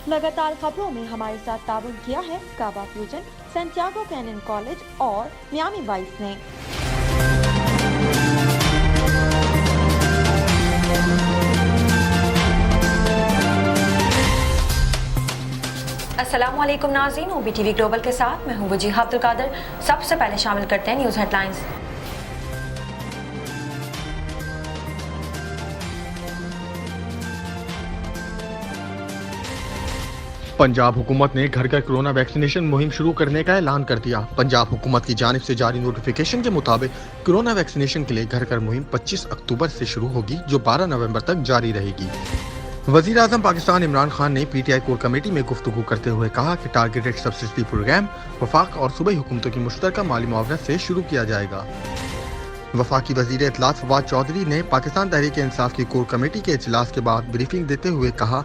लगातार खबरों में हमारे साथ ताबन किया है काबा फ्यूजन, सैंटियागो कैनन कॉलेज और मियामी वाइस ने। अस्सलाम वालेकुम नाज़रीन, OBTV ग्लोबल के साथ मैं हूं वजीहा अब्दुल कादिर। सबसे पहले शामिल करते हैं न्यूज़ हेडलाइंस। पंजाब हुकूमत ने घर घर कोरोना वैक्सीनेशन मुहिम शुरू करने का ऐलान कर दिया। पंजाब हुकूमत की जानिब से जारी नोटिफिकेशन के मुताबिक कोरोना वैक्सीनेशन के लिए घर घर मुहिम 25 अक्टूबर से शुरू होगी, जो 12 नवंबर तक जारी रहेगी। वज़ीर आज़म पाकिस्तान इमरान खान ने PTI कोर कमेटी में गुफ्तगू करते हुए कहा कि टारगेटेड सब्सिडी प्रोग्राम वफाक और सूबाई हुकूमतों की मुश्तरका माली मुआवनत से शुरू किया जाएगा। वफाकी वज़ीर इत्तलात फवाद चौधरी ने पाकिस्तान तहरीक इंसाफ की कोर कमेटी के इजलास के बाद ब्रीफिंग देते हुए कहा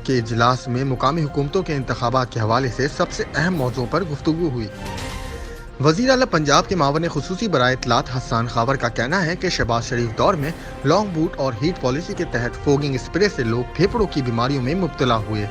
कि इजलास में मुकामी हुकूमतों के इंतखाबात के हवाले से सबसे अहम मौज़ों पर गुफ्तगू हुई। वज़ीर आला पंजाब के मावन खुसूसी बराए इत्तलात हसन खावर का कहना है कि शहबाज शरीफ दौर में लॉन्ग बूट और हीट पॉलिसी के तहत फोगिंग स्प्रे से लोग फेफड़ों की बीमारियों में मुब्तला हुए।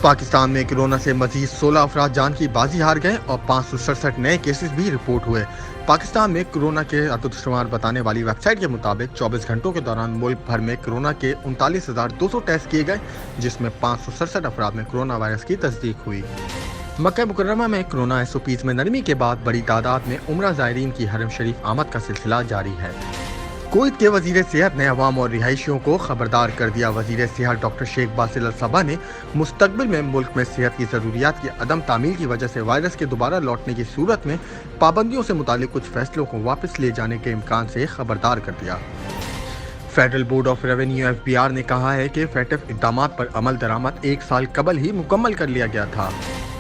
पाकिस्तान में कोरोना से मजीद 16 अफराद जान की बाजी हार गए और 567 नए केसेस भी रिपोर्ट हुए। पाकिस्तान में कोरोना के अददशुमार बताने वाली वेबसाइट के मुताबिक 24 घंटों के दौरान मुल्क भर में कोरोना के 39,200 टेस्ट किए गए, जिसमें 567 अफराद में कोरोना वायरस की तस्दीक हुई। मक्का मुकर्रमा में कोरोना SOPs में नरमी के बाद बड़ी तादाद में उम्रा ज़ायरीन की हरम शरीफ आमद का सिलसिला जारी है। कुवैत के वज़ीर सेहत ने अवाम और रिहायशियों को खबरदार कर दिया। वज़ीर सेहत डॉक्टर शेख बासिल अल सबा ने मुस्तकबिल में मुल्क में सेहत की ज़रूरियात की अदम तामील की वजह से वायरस के दोबारा लौटने की सूरत में पाबंदियों से मुतालिक कुछ फैसलों को वापस ले जाने के इम्कान से खबरदार कर दिया। Federal board of revenue FBR ने कहा है कि FATF इक़दामात पर अमल दरामद 1 साल कबल ही मुकम्मल कर लिया गया था।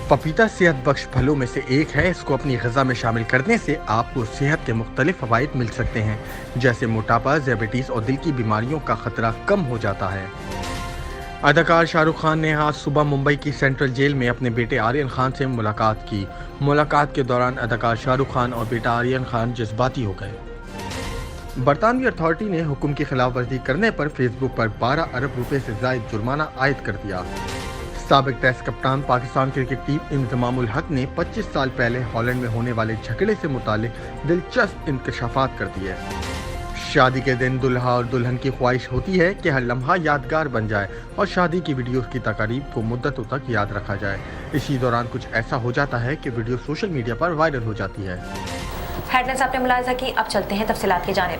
पपीता सेहत बख्श फलों में से एक है। इसको अपनी ग़िज़ा में शामिल करने से आपको सेहत के मुख्तलिफ फ़वाइद मिल सकते हैं, जैसे मोटापा, ज़ियाबेटीज़ और दिल की बीमारियों का ख़तरा कम हो जाता है। अदाकार शाहरुख खान ने आज सुबह मुंबई की सेंट्रल जेल में अपने बेटे आर्यन खान से मुलाकात की। मुलाकात के दौरान अदाकार शाहरुख खान और बेटा आर्यन खान जज्बाती हो गए। बरतानवी अथॉरिटी ने हुक्म की खिलाफ वर्जी करने पर फेसबुक पर 12 अरब रुपए से ज़ायद जुर्माना आयद कर दिया। साबिक टेस्ट कप्तान पाकिस्तान क्रिकेट टीम इंतज़ाम उल हक ने 25 साल पहले हॉलैंड में होने वाले झगड़े से मुतालिक दिलचस्प इंकशाफात कर दिए। शादी के दिन दुल्हा और दुल्हन की ख्वाहिश होती है कि हर लम्हा यादगार बन जाए और शादी की वीडियो की तकारीब को मुद्दतों तक याद रखा जाए। इसी दौरान कुछ ऐसा हो जाता है कि वीडियो सोशल मीडिया पर वायरल हो जाती है। हेडलाइंस आपने मुलाहिजा की, अब चलते हैं तफसीलात की जानिब।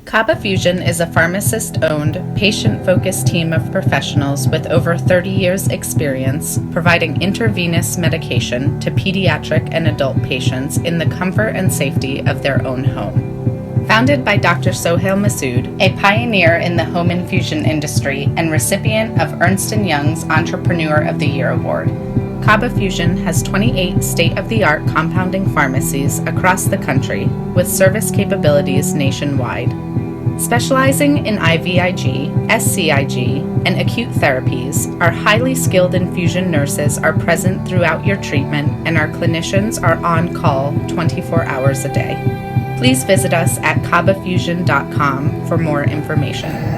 Kaba Fusion is a pharmacist-owned, patient-focused team of professionals with over 30 years' experience providing intravenous medication to pediatric and adult patients in the comfort and safety of their own home. Founded by Dr. Sohail Masood, a pioneer in the home infusion industry and recipient of Ernst & Young's Entrepreneur of the Year award, Kaba Fusion has 28 state-of-the-art compounding pharmacies across the country with service capabilities nationwide. Specializing in IVIG, SCIG, and acute therapies, our highly skilled infusion nurses are present throughout your treatment and our clinicians are on call 24 hours a day. Please visit us at kabafusion.com for more information.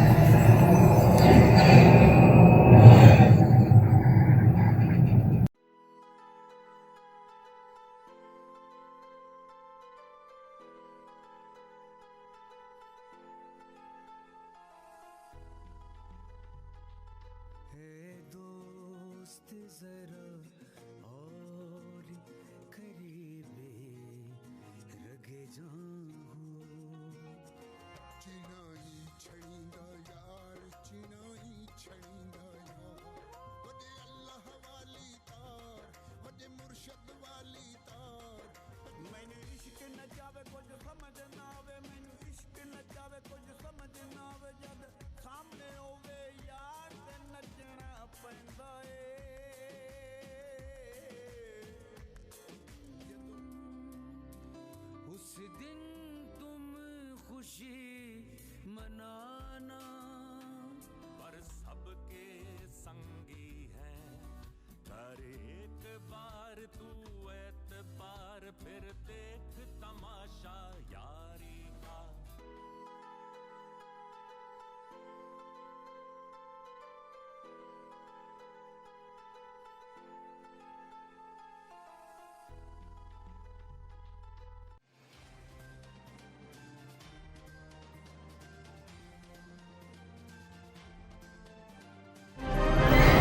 फिर देख तमाशा यारी का।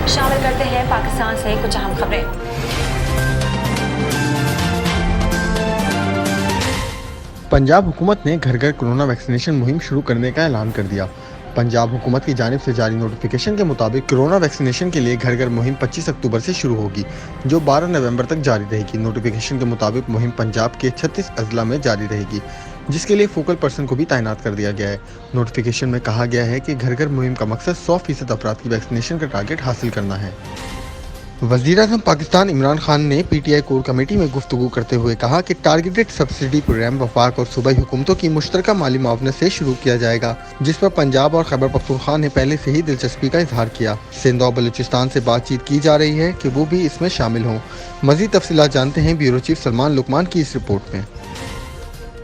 शामिल करते हैं पाकिस्तान से कुछ अहम खबरें। पंजाब हुकूमत ने घर घर कोरोना वैक्सीनेशन मुहिम शुरू करने का ऐलान कर दिया। पंजाब हुकूमत की जानिब से जारी नोटिफिकेशन के मुताबिक कोरोना वैक्सीनेशन के लिए घर घर मुहिम 25 अक्टूबर से शुरू होगी, जो 12 नवंबर तक जारी रहेगी। नोटिफिकेशन के मुताबिक मुहिम पंजाब के 36 अजला में जारी रहेगी, जिसके लिए फोकल पर्सन को भी तैनात कर दिया गया है। नोटिफिकेशन में कहा गया है कि घर घर मुहिम का मकसद 100% अफराद की वैक्सीनेशन का टारगेट हासिल करना है। वज़ीर-ए-आज़म पाकिस्तान इमरान खान ने पीटीआई कोर कमेटी में गुफ्तगू करते हुए कहा कि टारगेटेड सब्सिडी प्रोग्राम वफाक और सूबाई हुकूमतों की मुश्तरका माली मुआवनत से शुरू किया जाएगा, जिस पर पंजाब और खैबर पख्तूनख्वा ने पहले से ही दिलचस्पी का इजहार किया। सिंध और बलूचिस्तान से बातचीत की जा रही है कि वो भी इसमें शामिल हों। मज़ीद तफसीलात जानते हैं ब्यूरो चीफ सलमान लुकमान की इस रिपोर्ट में।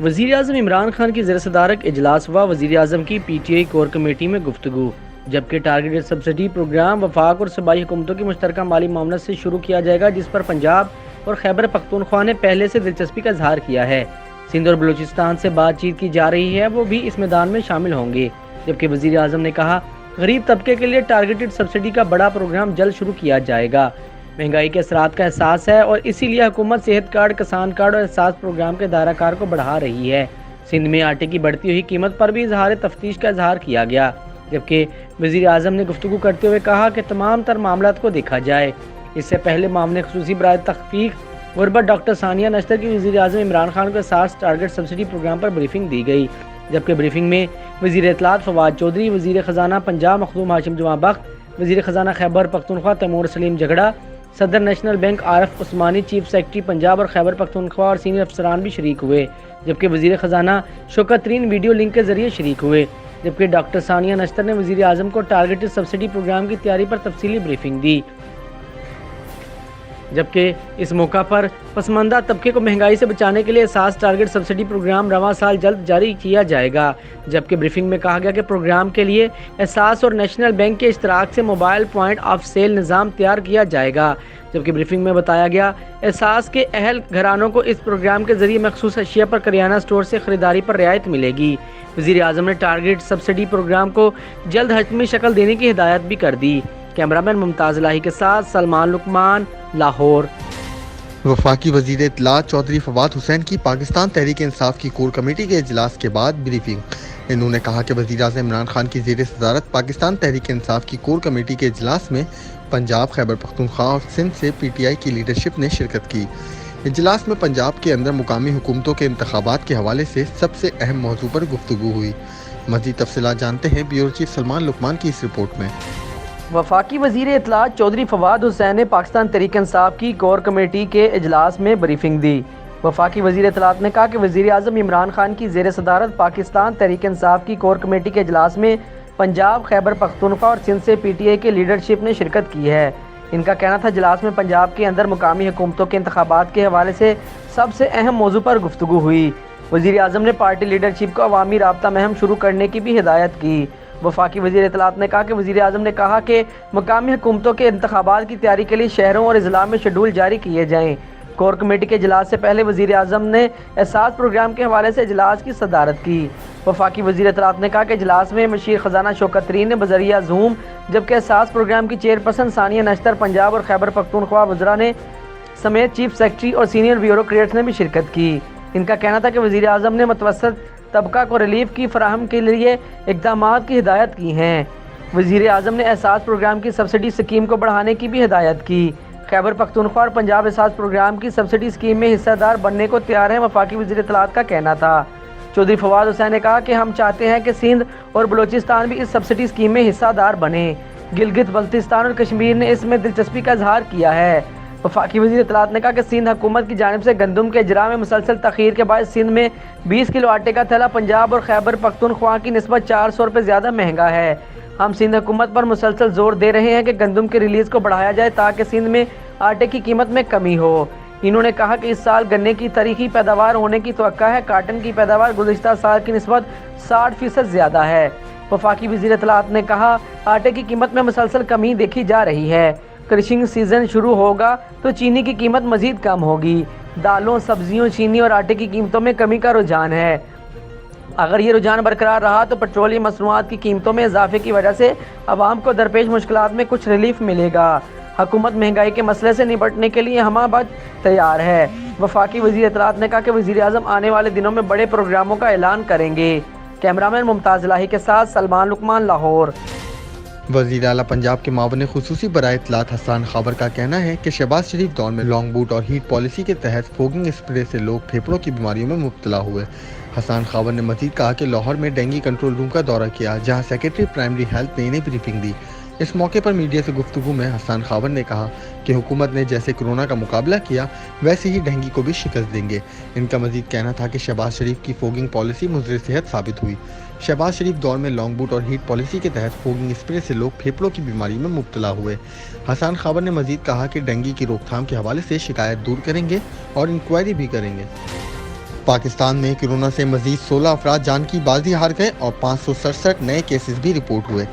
वज़ीर-ए-आज़म इमरान खान की ज़ेर सदारत इजलास व वज़ीर-ए-आज़म की पीटीआई कोर कमेटी में गुफ्तगू। जबकि टारगेटेड सब्सिडी प्रोग्राम वफाक और सूबाई हुकूमतों की मुश्तरका माली मामला से शुरू किया जाएगा, जिस पर पंजाब और खैबर पख्तूनख्वा ने पहले से दिलचस्पी का इजहार किया है। सिंध और बलूचिस्तान से बातचीत की जा रही है, वो भी इस मैदान में शामिल होंगे। जबकि वज़ीर-ए-आज़म ने कहा गरीब तबके के लिए टारगेटेड सब्सिडी का बड़ा प्रोग्राम जल्द शुरू किया जाएगा। महंगाई के असरात का एहसास है और इसीलिए हुकूमत सेहत कार्ड, किसान कार्ड और एहसास प्रोग्राम के दायरा कार को बढ़ा रही है। सिंध में आटे की बढ़ती हुई कीमत पर भी इजहार तफ्तीश का इजहार किया गया। जबकि वज़ीर-ए-आज़म ने गुफ्तगू करते हुए कहा कि तमाम तर मामलात को देखा जाए। इससे पहले मामले खुसूसी बराए तख्फीफ गुरबत डॉक्टर सानिया नश्तर की वज़ीर-ए-आज़म इमरान खान को एहसास टारगेट सब्सिडी प्रोग्राम पर ब्रीफिंग दी गई। जबकि ब्रीफिंग में वज़ीर इत्तलात फवाद चौधरी, वज़ीर ख़जाना पंजाब मखदूम हाशिम जुमा बख्त, वज़ीर ख़जाना खैबर पख्तूनख्वा तैमूर सलीम झगड़ा, सदर नेशनल बैंक आरिफ उस्मानी, चीफ सेक्रेटरी पंजाब और खैबर पख्तूनख्वा और सीनियर अफसरान भी शरीक हुए। जबकि वज़ीर ख़जाना शौकत तरीन वीडियो लिंक के जरिए शरीक हुए। जबकि डॉक्टर सानिया नश्तर ने वज़ीर-ए-आज़म को टारगेटेड सब्सिडी प्रोग्राम की तैयारी पर तफसीली ब्रीफिंग दी। जबकि इस मौका पर पसमानदा तबके को महंगाई से बचाने के लिए एहसास टारगेट सब्सिडी प्रोग्राम रवां साल जल्द जारी किया जाएगा। जबकि ब्रीफिंग में कहा गया कि प्रोग्राम के लिए एहसास और नेशनल बैंक के इश्तराक से मोबाइल पॉइंट ऑफ सेल निज़ाम तैयार किया जाएगा। जबकि ब्रीफिंग में बताया गया एहसास के अहल घरानों को इस प्रोग्राम के जरिए मखसूस अशिया पर करियाना स्टोर से खरीदारी पर रियायत मिलेगी। वज़ीर-ए-आज़म ने टारगेट सब्सिडी प्रोग्राम को जल्द हतमी शक्ल देने की हिदायत भी कर दी। कैमरामैन मुमताज़ लाही के साथ सलमान लुकमान, लाहौर। वफाकी वज़ीर इत्तलात चौधरी फवाद हुसैन की पाकिस्तान तहरीक इंसाफ की कोर कमेटी के इजलास के बाद ब्रीफिंग। इन्होंने कहा कि वज़ीर-ए-आज़म इमरान खान की ज़ेर सदारत पाकिस्तान तहरीक इंसाफ की कोर कमेटी के इजलास में पंजाब, खैबर पख्तूनख्वा और सिंध से पीटीआई की लीडरशिप ने शिरकत की। इजलास में पंजाब के अंदर मुकामी हुकूमतों के इंतखाबात के हवाले से सबसे अहम मौजू पर गुफ्तगू हुई। मज़ीद तफसीलात जानते हैं ब्यूरो चीफ सलमान लुकमान की इस रिपोर्ट में। वफाकी वज़ीर इत्तलात चौधरी फवाद हुसैन ने पाकिस्तान तहरीक इंसाफ की कोर कमेटी के इजलास में ब्रीफिंग दी। वफाकी वज़ीर इत्तलात ने कहा कि वज़ीर-ए-आज़म इमरान खान की ज़ेर सदारत पाकिस्तान तहरीक इंसाफ की कोर कमेटी के इजलास में पंजाब, खैबर पख्तूनख्वा और सिंध से पीटीआई की लीडरशिप ने शिरकत की है। इनका कहना था इजलास में पंजाब के अंदर मुकामी हुकूमतों के इंतखाबात के हवाले से सबसे अहम मौजू पर गुफ्तगू हुई। वज़ीर-ए-आज़म ने पार्टी लीडरशिप को अवामी राब्ता महम शुरू करने की भी हिदायत की। वफाकी वज़ीर इत्तलात ने कहा कि वज़ीर-ए-आज़म ने कहा कि मुकामी हुकूमतों के इंतखाबात की तैयारी के लिए शहरों और अज़ला में शेड्यूल जारी किए जाएँ। कोर कमेटी के इजलास से पहले वज़ीर-ए-आज़म ने एहसास प्रोग्राम के हवाले से इजलास की सदारत की। वफाकी वज़ीर इत्तलात ने कहा कि इजलास में मशीर ख़जाना शौकत तरीन ने बज़रिया ज़ूम, जबकि एहसास प्रोग्राम की चेयरपर्सन सानिया नश्तर पंजाब और खैबर पख्तूनख्वा वज़रा ने समेत चीफ सेक्रेटरी और सीनियर ब्यूरोक्रेट्स ने भी शिरकत की। इनका कहना था कि वज़ीर-ए-आज़म ने मुतवस्सित तबका को रिलीफ की फराहम के लिए इक़दामात की हिदायत की हैं। वज़ीर-ए-आज़म ने एहसास प्रोग्राम की सब्सिडी स्कीम को बढ़ाने की भी हिदायत की। खैबर पख्तूनख्वा और पंजाब एहसास प्रोग्राम की सब्सिडी स्कीम में हिस्सेदार बनने को तैयार हैं, वफाकी वज़ीर इत्तलात का कहना था। चौधरी फवाद हुसैन ने कहा कि हम चाहते हैं कि सिंध और बलूचिस्तान भी इस सब्सिडी स्कीम में हिस्सेदार बने। गिलगित बल्तिस्तान और कश्मीर ने इसमें दिलचस्पी का इजहार किया है। वफाकी वज़ीर इत्तलात ने कहा कि सिंध हुकूमत की जानिब से गंदम के इजरा में मुसलसल तख़ीर के बाद सिंध में 20 किलो आटे का थैला पंजाब और खैबर पख्तूनख्वा की निस्बत 400 रुपये ज़्यादा महंगा है। हम सिंध हुकूमत पर मुसलसल जोर दे रहे हैं कि गंदम के रिलीज़ को बढ़ाया जाए ताकि सिंध में आटे की कीमत में कमी हो। انہوں نے کہا کہ اس سال گنے کی تاریخی پیداوار ہونے کی توقع ہے۔ کاٹن کی پیداوار گزشتہ سال کی نسبت 60% زیادہ ہے۔ وفاقی وزیر اطلاعات نے کہا آٹے کی قیمت میں مسلسل کمی دیکھی جا رہی ہے۔ کرشنگ سیزن شروع ہوگا تو چینی کی قیمت مزید کم ہوگی۔ دالوں، سبزیوں، چینی اور آٹے کی قیمتوں میں کمی کا رجحان ہے۔ اگر یہ رجحان برقرار رہا تو پیٹرولیم مصنوعات کی قیمتوں میں اضافے کی وجہ سے عوام کو درپیش مشکلات میں کچھ ریلیف ملے گا۔ حکومت مہنگائی کے مسئلے سے نپٹنے کے لیے ہمہ بد تیار ہے۔ وفاقی وزیر اطلاعات نے کہا کہ وزیر اعظم آنے والے دنوں میں بڑے پروگراموں کا اعلان کریں گے۔ کیمرامین ممتاز الہی کے ساتھ سلمان لقمان، لاہور۔ وزیر اعلیٰ پنجاب کے معاون خصوصی برائے اطلاعات حسان خاور کا کہنا ہے کہ شہباز شریف دور میں لانگ بوٹ اور ہیٹ پالیسی کے تحت فوگنگ اسپرے سے لوگ پھیپھڑوں کی بیماریوں میں مبتلا ہوئے۔ حسان خاور نے مزید کہا کہ لاہور میں ڈینگی کنٹرول روم کا دورہ کیا، جہاں سیکرٹری پرائمری ہیلتھ نے انہیں بریفنگ دی۔ اس موقع پر میڈیا سے گفتگو میں حسان خاور نے کہا کہ حکومت نے جیسے کورونا کا مقابلہ کیا ویسے ہی ڈینگی کو بھی شکست دیں گے۔ ان کا مزید کہنا تھا کہ شہباز شریف کی فوگنگ پالیسی مضر صحت ثابت ہوئی۔ شہباز شریف دور میں لانگ بوٹ اور ہیٹ پالیسی کے تحت فوگنگ اسپرے سے لوگ پھیپھڑوں کی بیماری میں مبتلا ہوئے۔ حسان خاور نے مزید کہا کہ ڈینگی کی روک تھام کے حوالے سے شکایت دور کریں گے اور انکوائری بھی کریں گے۔ پاکستان میں کورونا سے مزید 16 افراد جان کی بازی ہار گئے اور 567 نئے کیسز بھی رپورٹ ہوئے۔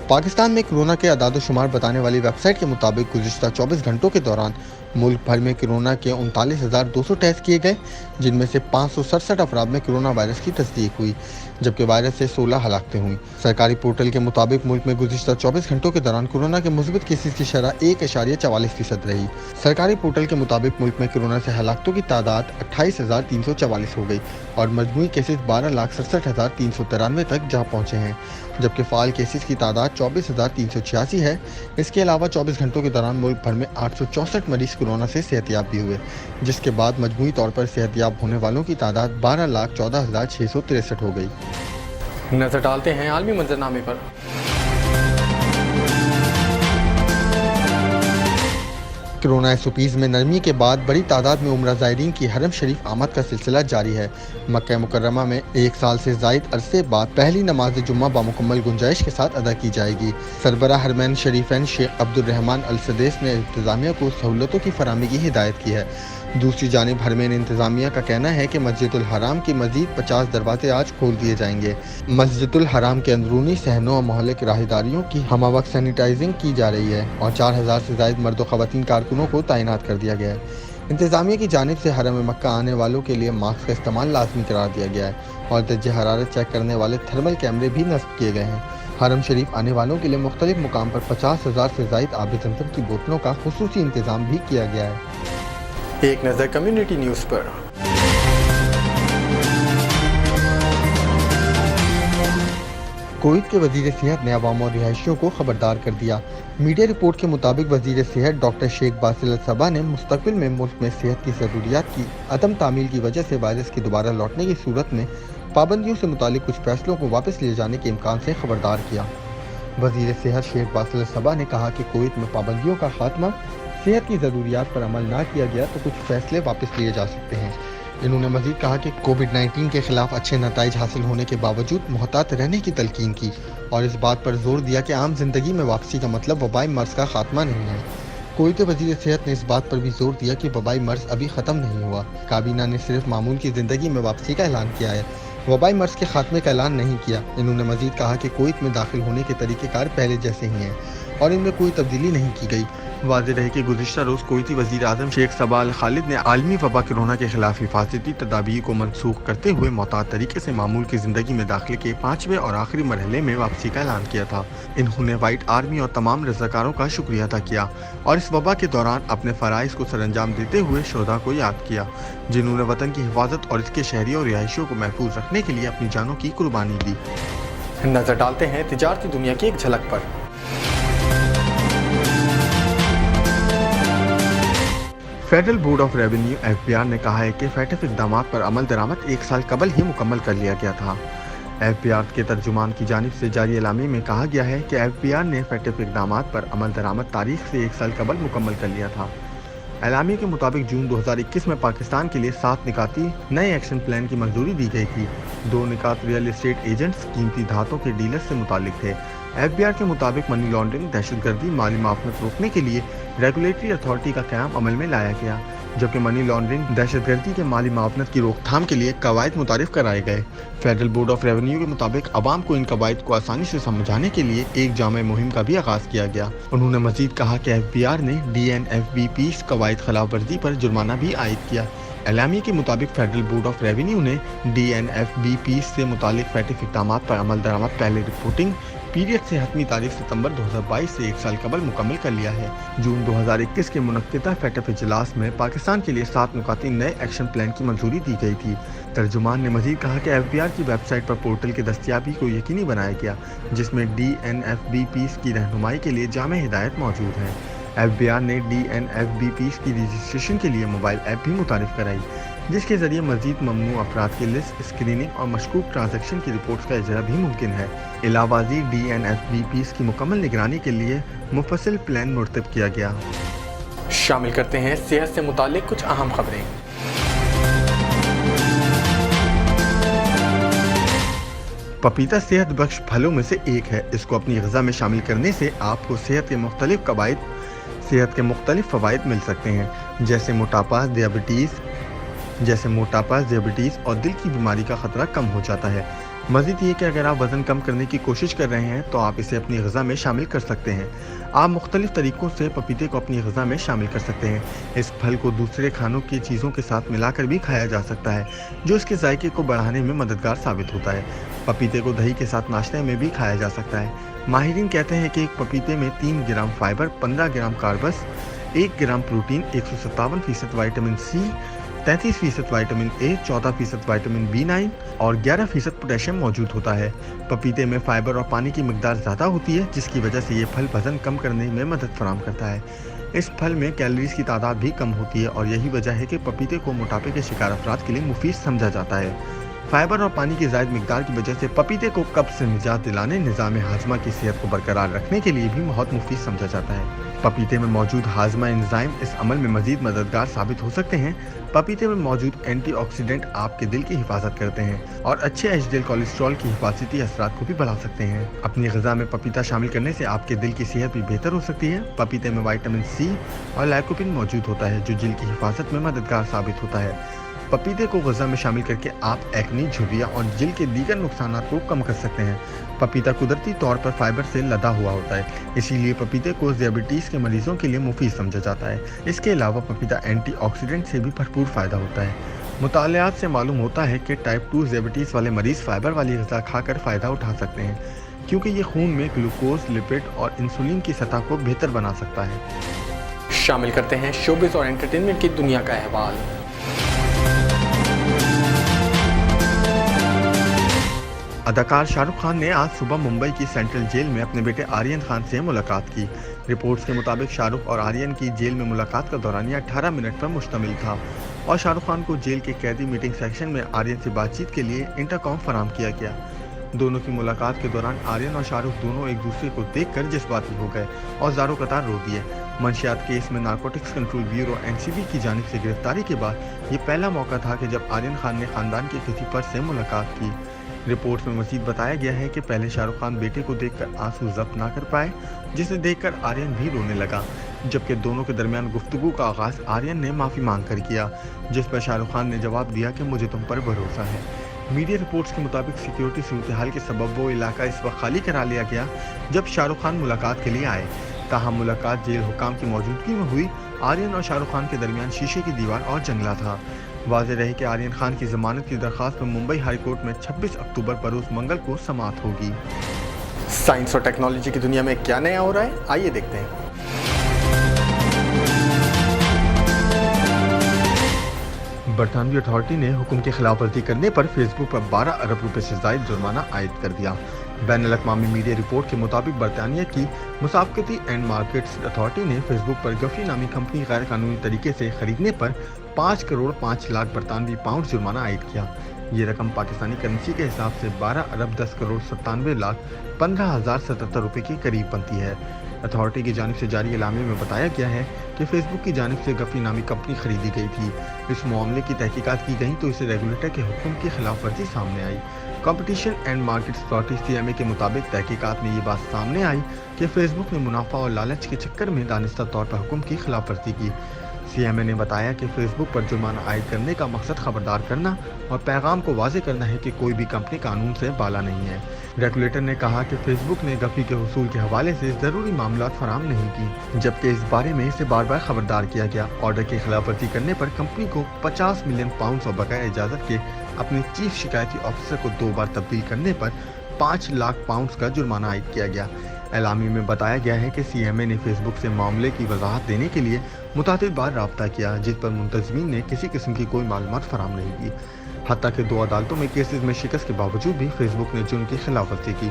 پاکستان میں کورونا کے اعداد و شمار بتانے والی ویب سائٹ کے مطابق گزشتہ 24 گھنٹوں کے دوران ملک بھر میں کورونا کے 39,200 ٹیسٹ کیے گئے، جن میں سے 567 افراد میں کورونا وائرس کی تصدیق ہوئی، جبکہ وائرس سے 16 ہلاکتیں ہوئیں۔ سرکاری پورٹل کے مطابق ملک میں گزشتہ 24 گھنٹوں کے دوران کورونا کے مثبت کیسز کی شرح 1.44% رہی۔ سرکاری پورٹل کے مطابق ملک میں کورونا سے ہلاکتوں کی تعداد 28,344 ہو گئی اور مجموعی کیسز 12,67,393 تک جا پہنچے ہیں، جبکہ فعال کیسز کی تعداد 24,386 ہے۔ اس کے علاوہ 24 گھنٹوں کے دوران ملک بھر میں 864 مریض کورونا سے صحت یاب بھی ہوئے، جس کے بعد مجموعی طور پر صحت یاب ہونے والوں کی تعداد 12,14,663 ہو گئی۔ نظر ڈالتے ہیں عالمی منظرنامے پر۔ کورونا SOPs میں نرمی کے بعد بڑی تعداد میں عمرہ زائرین کی حرم شریف آمد کا سلسلہ جاری ہے۔ مکہ مکرمہ میں 1 سال سے زائد عرصے بعد پہلی نماز جمعہ بمکمل گنجائش کے ساتھ ادا کی جائے گی۔ سربراہ حرمین شریفین شیخ عبد الرحمن السدیس نے انتظامیہ کو سہولتوں کی فراہمی کی ہدایت کی ہے۔ دوسری جانب حرمین انتظامیہ کا کہنا ہے کہ مسجد الحرام کے مزید 50 دروازے آج کھول دیے جائیں گے۔ مسجد الحرام کے اندرونی صحنوں اور محلے راہداریوں کی ہمہ وقت سینیٹائزنگ کی جا رہی ہے اور 4,000 سے زائد مرد و خواتین کارکنوں کو تعینات کر دیا گیا ہے۔ انتظامیہ کی جانب سے حرم مکہ آنے والوں کے لیے ماسک کا استعمال لازمی قرار دیا گیا ہے اور درجہ حرارت چیک کرنے والے تھرمل کیمرے بھی نصب کیے گئے ہیں۔ حرم شریف آنے والوں کے لیے مختلف مقام پر 50,000 سے زائد آب زمزم کی بوتلوں کا خصوصی انتظام بھی کیا گیا ہے۔ ایک نظر کمیونٹی نیوز پر۔ کویت کے وزیر صحت نے عوام اور رہائشیوں کو خبردار کر دیا۔ میڈیا رپورٹ کے مطابق وزیر صحت ڈاکٹر شیخ باسل الصبا نے مستقبل میں ملک میں صحت کی ضروریات کی عدم تعمیل کی وجہ سے وائرس کے دوبارہ لوٹنے کی صورت میں پابندیوں سے متعلق کچھ فیصلوں کو واپس لیے جانے کے امکان سے خبردار کیا۔ وزیر صحت شیخ باسل الصبا نے کہا کہ کویت میں پابندیوں کا خاتمہ صحت کی ضروریات پر عمل نہ کیا گیا تو کچھ فیصلے واپس لیے جا سکتے ہیں۔ انہوں نے مزید کہا کہ کووڈ-19 کے خلاف اچھے نتائج حاصل ہونے کے باوجود محتاط رہنے کی تلقین کی اور اس بات پر زور دیا کہ عام زندگی میں واپسی کا مطلب وبائی مرض کا خاتمہ نہیں ہے۔ کویت وزیر صحت نے اس بات پر بھی زور دیا کہ وبائی مرض ابھی ختم نہیں ہوا۔ کابینہ نے صرف معمول کی زندگی میں واپسی کا اعلان کیا ہے، وبائی مرض کے خاتمے کا اعلان نہیں کیا۔ انہوں نے مزید کہا کہ کویت میں داخل ہونے کے طریقہ کار پہلے جیسے ہی ہیں اور ان میں کوئی تبدیلی نہیں کی گئی۔ واضح رہے کہ گزشتہ روز کویتی وزیر اعظم شیخ صباح الخالد نے عالمی وبا کورونا کے خلاف حفاظتی تدابیر کو منسوخ کرتے ہوئے محتاط طریقے سے معمول کی زندگی میں داخلے کے 5ویں اور آخری مرحلے میں واپسی کا اعلان کیا تھا۔ انہوں نے وائٹ آرمی اور تمام رضاکاروں کا شکریہ ادا کیا اور اس وبا کے دوران اپنے فرائض کو سر انجام دیتے ہوئے شہداء کو یاد کیا، جنہوں نے وطن کی حفاظت اور اس کے شہریوں اور رہائشیوں کو محفوظ رکھنے کے لیے اپنی جانوں کی قربانی دی۔ نظر ڈالتے ہیں تجارتی دنیا کی ایک جھلک پر۔ Federal board of revenue FBR نے کہا ہے کہ فیٹف اقدامات پر عمل درآمد 1 سال قبل ہی مکمل کر لیا گیا تھا۔ FBR کے ترجمان کی جانب سے جاری اعلامیے میں کہا گیا ہے کہ FBR نے فیٹف اقدامات پر عمل درآمد تاریخ سے 1 سال قبل مکمل کر لیا تھا۔ اعلامیے کے مطابق جون 2021 میں پاکستان کے لیے 7 نکاتی نئے ایکشن پلان کی منظوری دی گئی تھی۔ 2 نکات ریئل اسٹیٹ ایجنٹس قیمتی دھاتوں کے ڈیلر سے متعلق تھے۔ FBR کے مطابق منی لانڈرنگ، دہشت گردی، مالی معاونت روکنے کے لیے ریگولیٹری اتھارٹی کا قیام عمل میں لایا گیا۔ जबकि मनी लॉन्ड्रिंग, दहशतगर्दी के माली मुआवनत की रोकथाम के लिए कवायद मुतारिफ कराए गए। फेडरल बोर्ड ऑफ रेवेन्यू के मुताबिक अवाम को इन कवायद को आसानी से समझाने के लिए एक जामे मुहिम का भी आगाज किया गया। उन्होंने मजीद कहा कि FBR ने DNFBP कवायद खिलाफ वर्जी पर जुर्माना भी आयद किया। एलामी के मुताबिक फेडरल बोर्ड ऑफ रेवेन्यू ने DNFBP से मुतालिक फैटिफ इक़दामात पर अमल दरामद पहले रिपोर्टिंग पीरियड से हतमी तारीख सितंबर 2022 से एक साल कबल मुकम्मल कर लिया है। जून 2021 के मुनक्किदा फैटिफ इजलास में पाकिस्तान के लिए 7 नुकाती नए एक्शन प्लान की मंजूरी दी गई थी। तर्जुमान ने मजीद कहा कि FBR की वेबसाइट पर पोर्टल की दस्तियाबी को यकीनी बनाया गया, जिसमें DNFBP की रहनुमाई के लिए जामे हिदायत मौजूद हैं। FBR ने DNFBP की रजिस्ट्रेशन के लिए मोबाइल ऐप भी मुतारिफ कराई, जिसके जरिए मजीद ममनू अफराद की लिस्ट, स्क्रीनिंग और मशकूक ट्रांजैक्शन की रिपोर्ट्स का इजरा भी मुमकिन है। इलावाजी DNFBP की मुकम्मल निगरानी के लिए मुफस्सिल प्लान मुरतब किया गया। शामिल करते हैं सेहत से मुतालिक कुछ अहम खबरें। पपीता सेहत बख्श फलों में से एक है। इसको अपनी ग़िज़ा में शामिल करने से आपको सेहत के मुख्तलिफ फ़वाइद मिल सकते हैं, जैसे मोटापा, डियाबिटीज़ और दिल की बीमारी का ख़तरा कम हो जाता है। मज़ीद ये कि अगर आप वज़न कम करने की कोशिश कर रहे हैं तो आप इसे अपनी ग़िज़ा में शामिल कर सकते हैं। आप मुख्तलिफ तरीक़ों से पपीते को अपनी ग़िज़ा में शामिल कर सकते हैं। इस फल को दूसरे खानों की चीज़ों के साथ मिलाकर भी खाया जा सकता है, जो इसके जायके को बढ़ाने में मददगार साबित होता है। पपीते को दही के साथ नाश्ते में भी खाया जा सकता है। माहिरीन कहते हैं कि एक पपीते में 3 gram fibre, 15 gram carbs, 1 gram protein, 157% vitamin C, 33% vitamin A, 14% vitamin B9 और 11% पोटेशियम मौजूद होता है। पपीते में फाइबर और पानी की मिकदार ज़्यादा होती है, जिसकी वजह से ये फल वज़न कम करने में मदद फराहम करता है। इस फल में कैलोरीज की तादाद भी कम होती है और यही वजह है कि पपीते को मोटापे के शिकार अफराद के लिए मुफीद समझा जाता है। फाइबर और पानी की ज़ायद मिकदार की वजह से पपीते को कब्ज़ से निजात दिलाने, निज़ाम हाजमा की सेहत को बरकरार रखने के लिए भी बहुत मुफीद समझा जाता है। पपीते में मौजूद हाजमा एंजाइम इस अमल में मजीद मददगार साबित हो सकते हैं। पपीते में मौजूद एंटीऑक्सीडेंट आपके दिल की हिफाजत करते हैं और अच्छे HDL कोलेस्ट्रॉल की हिफाजती असरात को भी बढ़ा सकते हैं। अपनी ग़िज़ा में पपीता शामिल करने से आपके दिल की सेहत भी बेहतर हो सकती है। पपीते में विटामिन C और लाइकोपिन मौजूद होता है, जो दिल की हिफाजत में मददगार साबित होता है। पपीते को ग़िज़ा में शामिल करके आप एक्ने, झुर्रियाँ और जिल्द के दीगर नुकसानात को कम कर सकते हैं। पपीता कुदरती तौर पर फाइबर से लदा हुआ होता है, इसीलिए पपीते को डियाबिटीज़ के मरीजों के लिए मुफीद समझा जाता है। इसके अलावा पपीता एंटीऑक्सीडेंट से भी भरपूर फ़ायदा होता है। मुतालियात से मालूम होता है कि टाइप 2 डियाबिटीज़ वाले मरीज़ फाइबर वाली ग़िज़ा खाकर फ़ायदा उठा सकते हैं, क्योंकि ये खून में ग्लूकोज, लिपिड और इंसुलिन की सतह को बेहतर बना सकता है। शामिल करते हैं शोबिज़ और एंटरटेनमेंट की दुनिया का अहवाल। अदाकार शाहरुख खान ने आज सुबह मुंबई की सेंट्रल जेल में अपने बेटे आर्यन खान से मुलाकात की। रिपोर्ट्स के मुताबिक शाहरुख और आर्यन की जेल में मुलाकात का दौरानिया 18 मिनट पर मुश्तमिल था और शाहरुख खान को जेल के कैदी मीटिंग सेक्शन में आर्यन से बातचीत के लिए इंटरकॉम फराहम किया गया। दोनों की मुलाकात के दौरान आर्यन और शाहरुख दोनों एक दूसरे को देखकर जज्बाती हो गए और ज़ारो कतार रो दिए। मंशियात केस में नारकोटिक्स कंट्रोल ब्यूरो NCB की जानिब से गिरफ्तारी के बाद ये पहला मौका था कि जब आर्यन खान ने खानदान के किसी फर्द से मुलाकात की। रिपोर्ट में मज़ीद बताया गया है कि पहले शाहरुख खान बेटे को देखकर आंसू ज़ब्त ना कर पाए, जिसे देखकर आर्यन भी रोने लगा, जबकि दोनों के दरमियान गुफ्तगू का आगाज़ आर्यन ने माफ़ी मांग कर किया, जिस पर शाहरुख खान ने जवाब दिया कि मुझे तुम पर भरोसा है। मीडिया रिपोर्ट्स के मुताबिक सिक्योरिटी सूरत हाल के सबब वो इलाका इस वक्त खाली करा लिया गया जब शाहरुख खान मुलाकात के लिए आए। ताहम मुलाकात जेल हुकाम की मौजूदगी में हुई। आर्यन और शाहरुख खान के दरमियान शीशे की दीवार और जंगला था। वाज़ेह रहे कि आर्यन खान की ज़मानत की दरख्वास्त में मुंबई हाई कोर्ट में 26 अक्टूबर बरोज़ मंगल को समाअत होगी। साइंस और टेक्नोलॉजी की दुनिया में क्या नया हो रहा है, आइए देखते हैं। बरतानवी अथॉरिटी ने हुक्म की खिलाफ वर्जी करने पर फेसबुक पर 12 अरब रुपए से ज़ायद जुर्माना आयद कर दिया। बैनुल-अक़वामी मीडिया रिपोर्ट के मुताबिक बरतानिया की मुसाफ़क़ती एंड मार्केट्स अथॉरिटी ने फेसबुक पर गफी नामी कंपनी गैर कानूनी तरीके से खरीदने पर 5 करोड़ 5 लाख बरतानवी पाउंड जुर्माना आयद किया। ये रकम पाकिस्तानी करेंसी के हिसाब से 12 अरब 10 करोड़ 97 लाख 15,077 रुपये के करीब बनती है। अथॉरिटी की जानिब से जारी इलामे में बताया गया है कि फेसबुक की जानिब से गफी नामी कंपनी खरीदी गई थी। इस मामले की तहकीकात की गई तो इसे रेगुलेटर के हुक्म की खिलाफ वर्जी सामने आई। Competition and markets authority CMA के मुताबिक तहकीकात में ये बात सामने आई कि फेसबुक ने मुनाफा और लालच के चक्कर में दानिस्ता तौर पर हुक्म की खिलाफ वर्जी की। CMA نے بتایا کہ فیس بک پر جرمانہ عائد کرنے کا مقصد خبردار کرنا اور پیغام کو واضح کرنا ہے کہ کوئی بھی کمپنی قانون سے بالا نہیں ہے۔ ریگولیٹر نے کہا کہ فیس بک نے گفی کے حصول کے حوالے سے ضروری معاملات فراہم نہیں کی، جبکہ اس بارے میں اسے بار بار خبردار کیا گیا۔ آرڈر کی خلاف ورزی کرنے پر کمپنی کو 50 ملین پاؤنڈ اور بغیر اجازت کے اپنے چیف شکایتی آفیسر کو 2 بار تبدیل کرنے پر 5 لاکھ پاؤنڈ کا جرمانہ عائد کیا گیا۔ اعلامیے میں بتایا گیا ہے کہ CMA نے فیس بک سے معاملے کی وضاحت دینے کے لیے متعدد بار رابطہ کیا، جس پر منتظمین نے کسی قسم کی کوئی معلومات فراہم نہیں کی، حتیٰ کہ 2 عدالتوں میں کیسز میں شکست کے باوجود بھی فیس بک نے جرم کی خلاف ورزی کی۔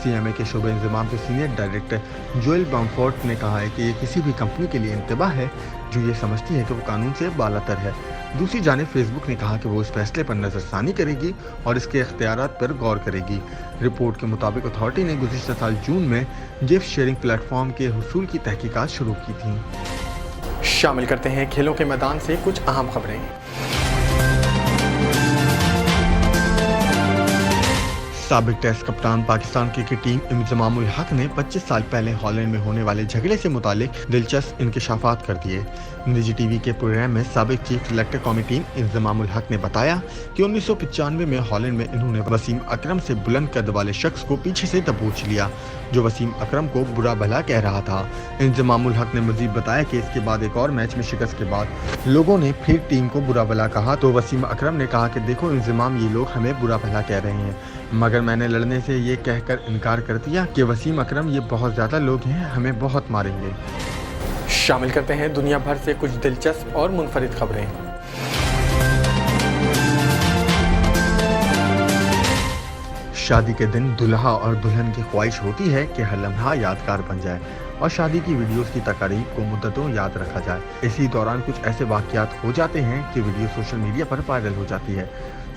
CMA کے شعبہ انضمام کے سینئر ڈائریکٹر جوئل بامفورٹ نے کہا ہے کہ یہ کسی بھی کمپنی کے لیے انتباہ ہے جو یہ سمجھتی ہے کہ وہ قانون سے بالا تر ہے۔ دوسری جانب فیس بک نے کہا کہ وہ اس فیصلے پر نظر ثانی کرے گی اور اس کے اختیارات پر غور کرے گی۔ رپورٹ کے مطابق اتھارٹی نے گزشتہ سال جون میں گفٹ شیئرنگ پلیٹ فارم کے حصول کی تحقیقات شروع کی تھیں۔ شامل کرتے ہیں کھیلوں کے میدان سے کچھ اہم خبریں۔ سابق ٹیسٹ کپتان پاکستان کرکٹ ٹیم انضمام الحق نے 25 سال پہلے ہالینڈ میں ہونے والے جھگڑے سے متعلق دلچسپ انکشافات کر دیے۔ نجی ٹی وی کے پروگرام میں سابق چیف سلیکٹر قومی ٹیم انضمام الحق نے بتایا کہ 1995 میں ہالینڈ میں انہوں نے وسیم اکرم سے بلند قد والے شخص کو پیچھے سے دبوچ لیا جو وسیم اکرم کو برا بھلا کہہ رہا تھا۔ انضمام الحق نے مزید بتایا کہ اس کے بعد ایک اور میچ میں شکست کے بعد لوگوں نے پھر ٹیم کو برا بھلا کہا تو وسیم اکرم نے کہا کہ دیکھو انضمام، یہ لوگ ہمیں برا بھلا کہہ رہے ہیں، مگر میں نے لڑنے سے یہ کہہ کر انکار کر دیا کہ وسیم اکرم یہ بہت زیادہ لوگ ہیں، ہمیں بہت ماریں گے۔ شامل کرتے ہیں دنیا بھر سے کچھ دلچسپ اور منفرد خبریں۔ شادی کے دن دلہا اور دلہن کی خواہش ہوتی ہے کہ ہر لمحہ یادگار بن جائے اور شادی کی ویڈیوز کی تقاریب کو مدتوں یاد رکھا جائے۔ اسی دوران کچھ ایسے واقعات ہو جاتے ہیں کہ ویڈیو سوشل میڈیا پر وائرل ہو جاتی ہے۔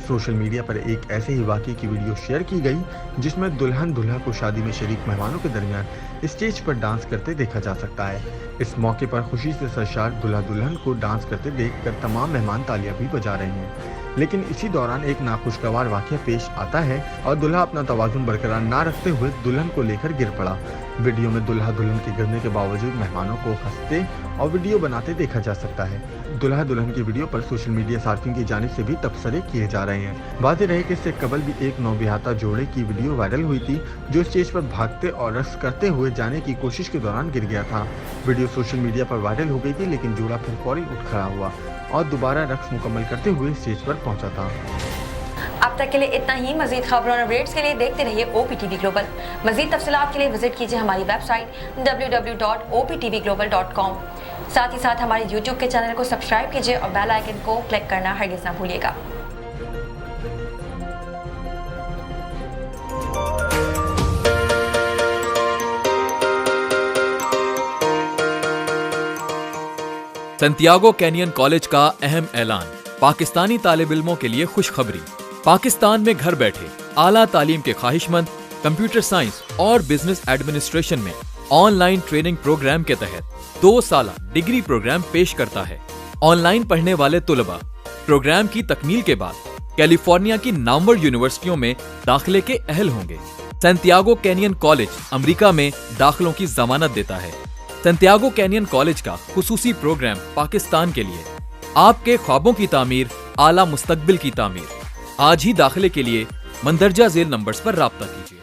سوشل میڈیا پر ایک ایسے ہی واقعے کی ویڈیو شیئر کی گئی جس میں دلہن دلہا کو شادی میں شریک مہمانوں کے درمیان اسٹیج پر ڈانس کرتے دیکھا جا سکتا ہے۔ اس موقع پر خوشی سے سرشار دلہا دلہن کو ڈانس کرتے دیکھ کر تمام مہمان تالیاں بھی بجا رہے ہیں، لیکن اسی دوران ایک ناخوشگوار واقعہ پیش آتا ہے اور دلہا اپنا توازن برقرار نہ رکھتے ہوئے دلہن کو لے کر گر پڑا۔ ویڈیو میں دلہا دلہن کے گرنے کے باوجود مہمانوں کو ہنستے اور ویڈیو بناتے دیکھا جا سکتا ہے۔ دلہا دلہن کی ویڈیو پر سوشل میڈیا صارفین کی جانب سے بھی تبصرے کیے جا رہے ہیں۔ واضح رہے کہ اس سے قبل بھی ایک نوبیاہتا جوڑے کی ویڈیو وائرل ہوئی تھی جو اسٹیج پر بھاگتے اور رقص کرتے ہوئے جانے کی کوشش کے دوران گر گیا تھا۔ ویڈیو سوشل میڈیا پر وائرل ہو گئی تھی لیکن جوڑا پھر فوری اٹھ کھڑا ہوا اور دوبارہ رقص مکمل کرتے ہوئے اسٹیج پر پہنچا تھا۔ اب تک کے لیے اتنا ہی۔ مزید خبروں اور اپڈیٹس کے لیے دیکھتے رہیے OPTV گلوبل۔ مزید تفصیلات کے لیے وزٹ کیجیے ہماری ویب سائٹ www.optvglobal.com۔ ساتھ ہی ساتھ ہمارے YouTube کے چینل کو سبسکرائب کیجیے اور بیل آئیکن کو کلک کرنا ہرگز نہ بھولیے گا۔ سنتیاگو کینین کالج کا اہم اعلان، پاکستانی طالب علموں کے لیے خوشخبری۔ پاکستان میں گھر بیٹھے اعلیٰ تعلیم کے خواہش مند کمپیوٹر سائنس اور بزنس ایڈمنسٹریشن میں آن لائن ٹریننگ پروگرام کے تحت 2 سالہ ڈگری پروگرام پیش کرتا ہے۔ آن لائن پڑھنے والے طلباء پروگرام کی تکمیل کے بعد کیلیفورنیا کی نامور یونیورسٹیوں میں داخلے کے اہل ہوں گے۔ سنتیاگو کینین کالج امریکہ میں داخلوں کی ضمانت دیتا ہے۔ سنتیاگو کینین کالج کا خصوصی پروگرام پاکستان کے لیے، آپ کے خوابوں کی تعمیر، اعلیٰ مستقبل کی تعمیر۔ آج ہی داخلے کے لیے مندرجہ ذیل نمبرز پر رابطہ کیجیے۔